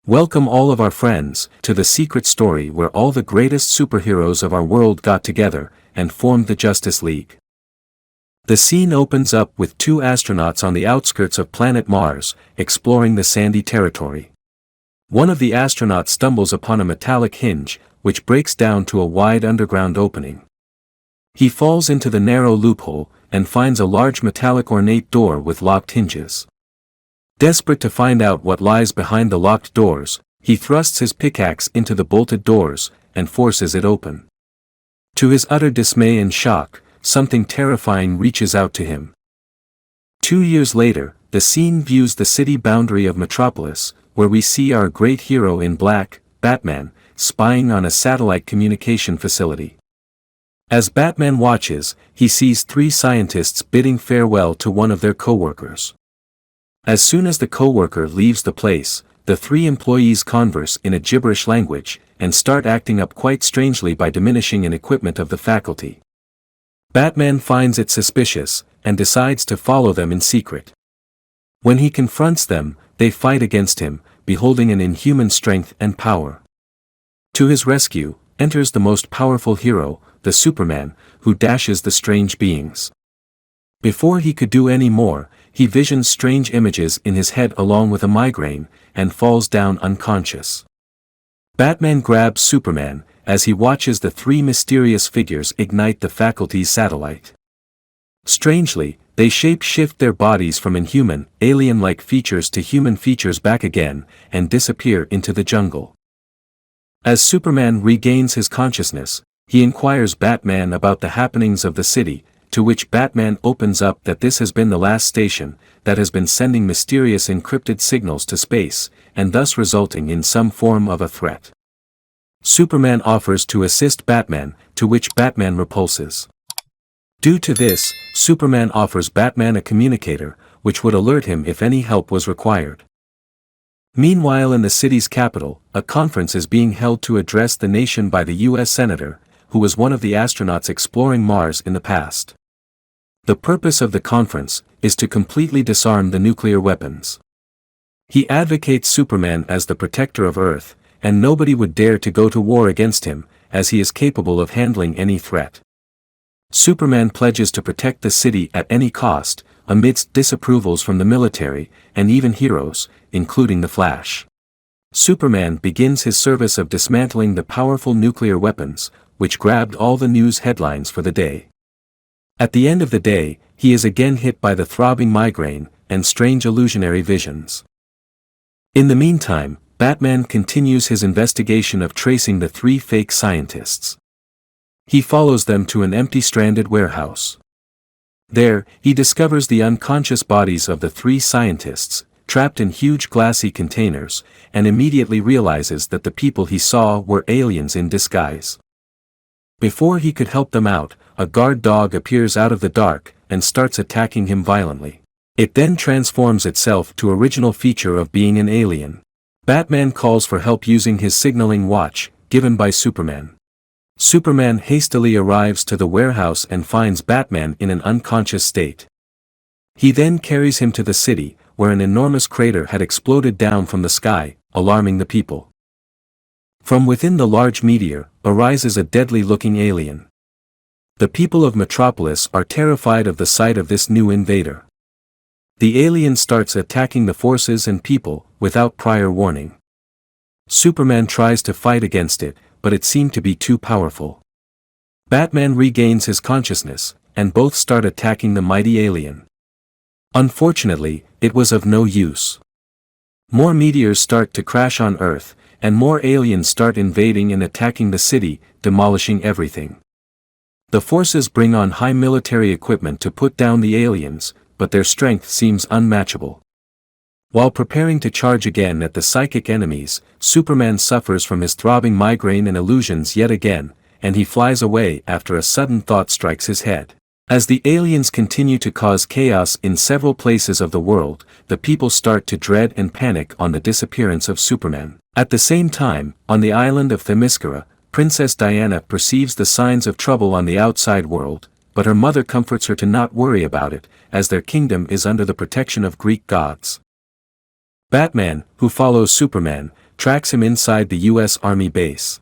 Welcome all of our friends to the secret story where all the greatest superheroes of our world got together and formed the Justice League. The scene opens up with two astronauts on the outskirts of planet Mars, exploring the sandy territory. One of the astronauts stumbles upon a metallic hinge, which breaks down to a wide underground opening. He falls into the narrow loophole, and finds a large metallic ornate door with locked hinges. Desperate to find out what lies behind the locked doors, he thrusts his pickaxe into the bolted doors, and forces it open. To his utter dismay and shock, something terrifying reaches out to him. 2 years later, the scene views the city boundary of Metropolis, where we see our great hero in black, Batman, spying on a satellite communication facility. As Batman watches, he sees 3 scientists bidding farewell to one of their co-workers. As soon as the co-worker leaves the place, the 3 employees converse in a gibberish language, and start acting up quite strangely by diminishing an equipment of the faculty. Batman finds it suspicious, and decides to follow them in secret. When he confronts them, they fight against him, beholding an inhuman strength and power. To his rescue, enters the most powerful hero, the Superman, who dashes the strange beings. Before he could do any more, he visions strange images in his head along with a migraine, and falls down unconscious. Batman grabs Superman, as he watches the 3 mysterious figures ignite the faculty's satellite. Strangely, they shape-shift their bodies from inhuman, alien-like features to human features back again, and disappear into the jungle. As Superman regains his consciousness, he inquires Batman about the happenings of the city, to which Batman opens up that this has been the last station that has been sending mysterious encrypted signals to space, and thus resulting in some form of a threat. Superman offers to assist Batman, to which Batman repulses. Due to this, Superman offers Batman a communicator, which would alert him if any help was required. Meanwhile, in the city's capital, a conference is being held to address the nation by the U.S. Senator, who was one of the astronauts exploring Mars in the past. The purpose of the conference is to completely disarm the nuclear weapons. He advocates Superman as the protector of Earth, and nobody would dare to go to war against him, as he is capable of handling any threat. Superman pledges to protect the city at any cost, amidst disapprovals from the military, and even heroes, including the Flash. Superman begins his service of dismantling the powerful nuclear weapons, which grabbed all the news headlines for the day. At the end of the day, he is again hit by the throbbing migraine, and strange illusionary visions. In the meantime, Batman continues his investigation of tracing the 3 fake scientists. He follows them to an empty stranded warehouse. There, he discovers the unconscious bodies of the 3 scientists, trapped in huge glassy containers, and immediately realizes that the people he saw were aliens in disguise. Before he could help them out, a guard dog appears out of the dark, and starts attacking him violently. It then transforms itself to original feature of being an alien. Batman calls for help using his signaling watch, given by Superman. Superman hastily arrives to the warehouse and finds Batman in an unconscious state. He then carries him to the city, where an enormous crater had exploded down from the sky, alarming the people. From within the large meteor, arises a deadly-looking alien. The people of Metropolis are terrified of the sight of this new invader. The alien starts attacking the forces and people, without prior warning. Superman tries to fight against it, but it seemed to be too powerful. Batman regains his consciousness, and both start attacking the mighty alien. Unfortunately, it was of no use. More meteors start to crash on Earth, and more aliens start invading and attacking the city, demolishing everything. The forces bring on high military equipment to put down the aliens, but their strength seems unmatchable. While preparing to charge again at the psychic enemies, Superman suffers from his throbbing migraine and illusions yet again, and he flies away after a sudden thought strikes his head. As the aliens continue to cause chaos in several places of the world, the people start to dread and panic on the disappearance of Superman. At the same time, on the island of Themyscira, Princess Diana perceives the signs of trouble on the outside world, but her mother comforts her to not worry about it, as their kingdom is under the protection of Greek gods. Batman, who follows Superman, tracks him inside the US Army base.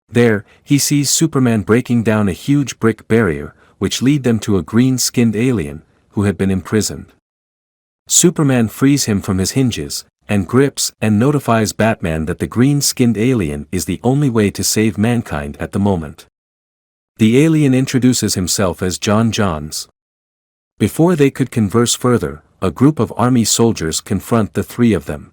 There, he sees Superman breaking down a huge brick barrier, which lead them to a green-skinned alien, who had been imprisoned. Superman frees him from his hinges, and grips and notifies Batman that the green-skinned alien is the only way to save mankind at the moment. The alien introduces himself as John Johns. Before they could converse further, a group of army soldiers confront the three of them.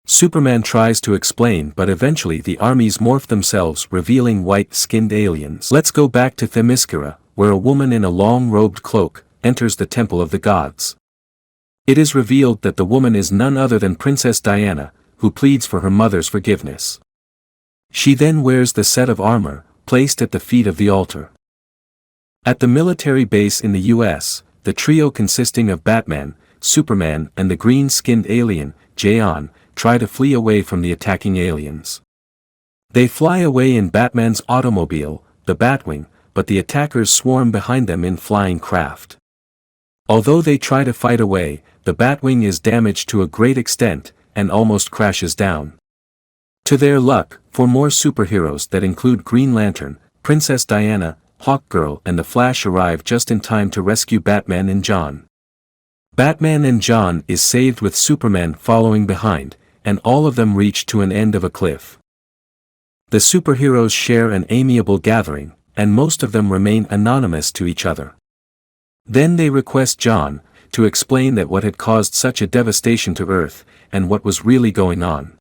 Superman tries to explain, but eventually the armies morph themselves, revealing white-skinned aliens. Let's go back to Themyscira, where a woman in a long-robed cloak enters the Temple of the Gods. It is revealed that the woman is none other than Princess Diana, who pleads for her mother's forgiveness. She then wears the set of armor, placed at the feet of the altar. At the military base in the US, the trio consisting of Batman, Superman and the green-skinned alien, Jayon, try to flee away from the attacking aliens. They fly away in Batman's automobile, the Batwing, but the attackers swarm behind them in flying craft. Although they try to fight away, the Batwing is damaged to a great extent, and almost crashes down. To their luck, 4 more superheroes that include Green Lantern, Princess Diana, Hawkgirl and the Flash arrive just in time to rescue Batman and John. Batman and John is saved with Superman following behind, and all of them reach to an end of a cliff. The superheroes share an amiable gathering, and most of them remain anonymous to each other. Then they request John to explain that what had caused such a devastation to Earth, and what was really going on.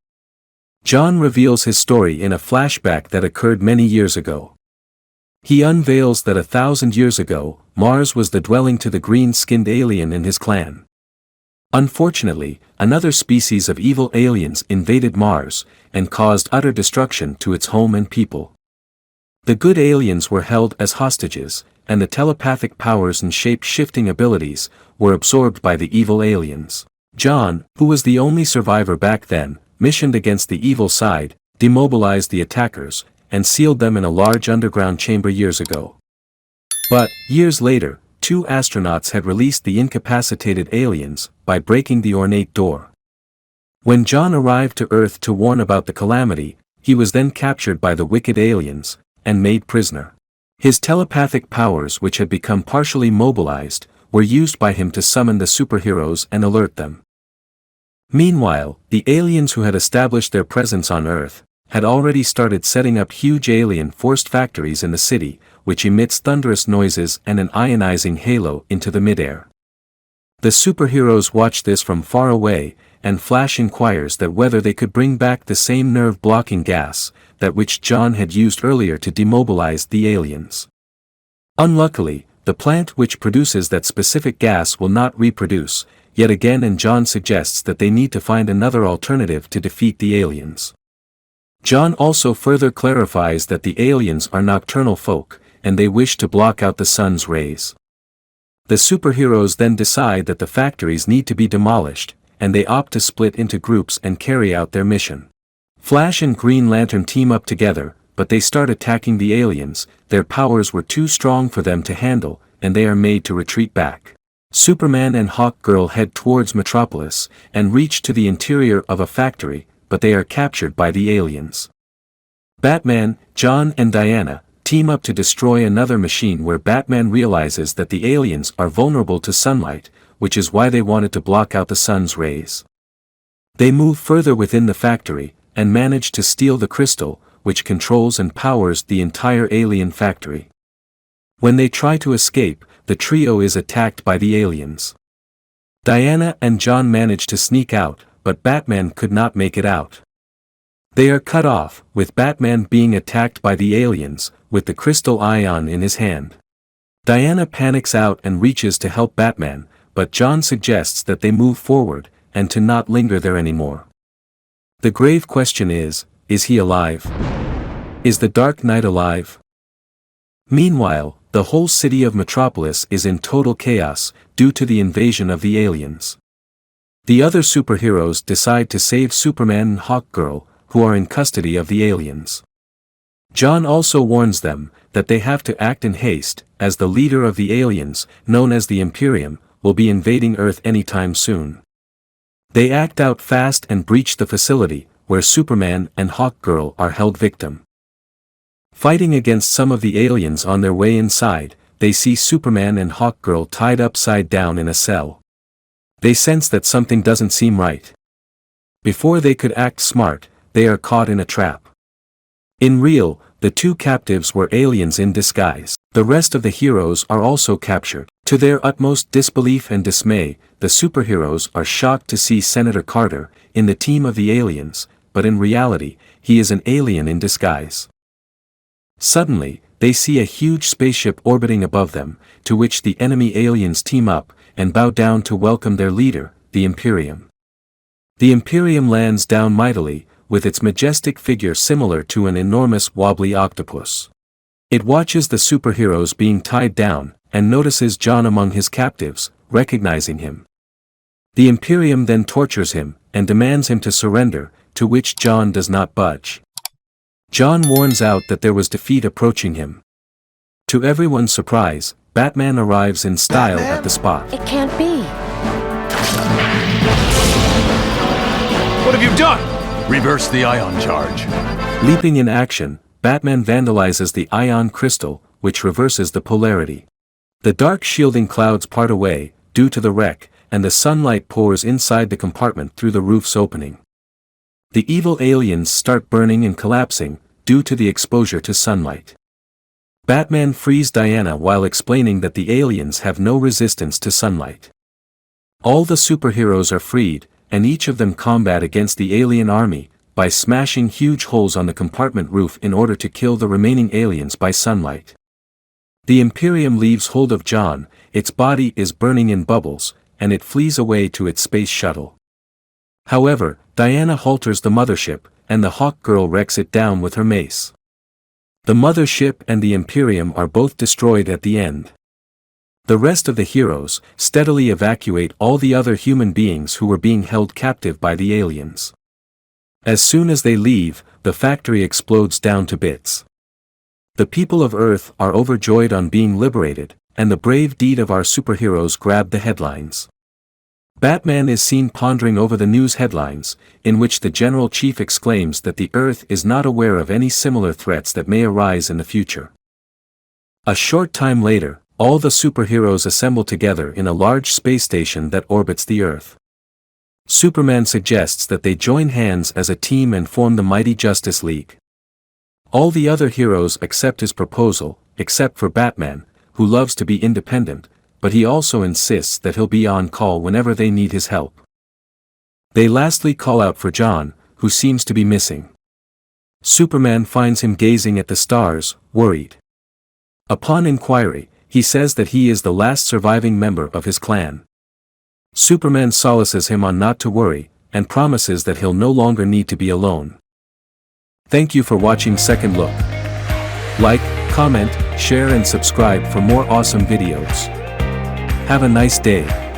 John reveals his story in a flashback that occurred many years ago. He unveils that 1,000 years ago, Mars was the dwelling to the green-skinned alien and his clan. Unfortunately, another species of evil aliens invaded Mars, and caused utter destruction to its home and people. The good aliens were held as hostages, and the telepathic powers and shape-shifting abilities were absorbed by the evil aliens. John, who was the only survivor back then, missioned against the evil side, demobilized the attackers, and sealed them in a large underground chamber years ago. But, years later, 2 astronauts had released the incapacitated aliens by breaking the ornate door. When John arrived to Earth to warn about the calamity, he was then captured by the wicked aliens, and made prisoner. His telepathic powers, which had become partially mobilized, were used by him to summon the superheroes and alert them. Meanwhile, the aliens who had established their presence on Earth had already started setting up huge alien-forced factories in the city, which emits thunderous noises and an ionizing halo into the midair. The superheroes watch this from far away, and Flash inquires that whether they could bring back the same nerve-blocking gas, that which John had used earlier to demobilize the aliens. Unluckily, the plant which produces that specific gas will not reproduce, yet again, and John suggests that they need to find another alternative to defeat the aliens. John also further clarifies that the aliens are nocturnal folk, and they wish to block out the sun's rays. The superheroes then decide that the factories need to be demolished, and they opt to split into groups and carry out their mission. Flash and Green Lantern team up together, but they start attacking the aliens. Their powers were too strong for them to handle, and they are made to retreat back. Superman and Hawkgirl head towards Metropolis, and reach to the interior of a factory, but they are captured by the aliens. Batman, John and Diana team up to destroy another machine where Batman realizes that the aliens are vulnerable to sunlight, which is why they wanted to block out the sun's rays. They move further within the factory, and manage to steal the crystal, which controls and powers the entire alien factory. When they try to escape, the trio is attacked by the aliens. Diana and John manage to sneak out, but Batman could not make it out. They are cut off, with Batman being attacked by the aliens, with the crystal ion in his hand. Diana panics out and reaches to help Batman, but John suggests that they move forward, and to not linger there anymore. The grave question is he alive? Is the Dark Knight alive? Meanwhile, the whole city of Metropolis is in total chaos, due to the invasion of the aliens. The other superheroes decide to save Superman and Hawkgirl, who are in custody of the aliens. John also warns them that they have to act in haste, as the leader of the aliens, known as the Imperium, will be invading Earth anytime soon. They act out fast and breach the facility, where Superman and Hawkgirl are held victim. Fighting against some of the aliens on their way inside, they see Superman and Hawkgirl tied upside down in a cell. They sense that something doesn't seem right. Before they could act smart, they are caught in a trap. In real, the two captives were aliens in disguise. The rest of the heroes are also captured. To their utmost disbelief and dismay, the superheroes are shocked to see Senator Carter in the team of the aliens, but in reality, he is an alien in disguise. Suddenly, they see a huge spaceship orbiting above them, to which the enemy aliens team up and bow down to welcome their leader, the Imperium. The Imperium lands down mightily, with its majestic figure similar to an enormous wobbly octopus. It watches the superheroes being tied down, and notices John among his captives, recognizing him. The Imperium then tortures him, and demands him to surrender, to which John does not budge. John warns out that there was defeat approaching him. To everyone's surprise, Batman arrives in style at the spot. It can't be. What have you done? Reverse the ion charge. Leaping in action, Batman vandalizes the ion crystal, which reverses the polarity. The dark shielding clouds part away, due to the wreck, and the sunlight pours inside the compartment through the roof's opening. The evil aliens start burning and collapsing, due to the exposure to sunlight. Batman frees Diana while explaining that the aliens have no resistance to sunlight. All the superheroes are freed, and each of them combat against the alien army, by smashing huge holes on the compartment roof in order to kill the remaining aliens by sunlight. The Imperium leaves hold of John, its body is burning in bubbles, and it flees away to its space shuttle. However, Diana halters the mothership, and the Hawkgirl wrecks it down with her mace. The mothership and the Imperium are both destroyed at the end. The rest of the heroes steadily evacuate all the other human beings who were being held captive by the aliens. As soon as they leave, the factory explodes down to bits. The people of Earth are overjoyed on being liberated, and the brave deed of our superheroes grab the headlines. Batman is seen pondering over the news headlines, in which the General Chief exclaims that the Earth is not aware of any similar threats that may arise in the future. A short time later, all the superheroes assemble together in a large space station that orbits the Earth. Superman suggests that they join hands as a team and form the mighty Justice League. All the other heroes accept his proposal, except for Batman, who loves to be independent, but he also insists that he'll be on call whenever they need his help. They lastly call out for John, who seems to be missing. Superman finds him gazing at the stars, worried. Upon inquiry, he says that he is the last surviving member of his clan. Superman solaces him on not to worry, and promises that he'll no longer need to be alone. Thank you for watching Second Look. Like, comment, share and subscribe for more awesome videos. Have a nice day.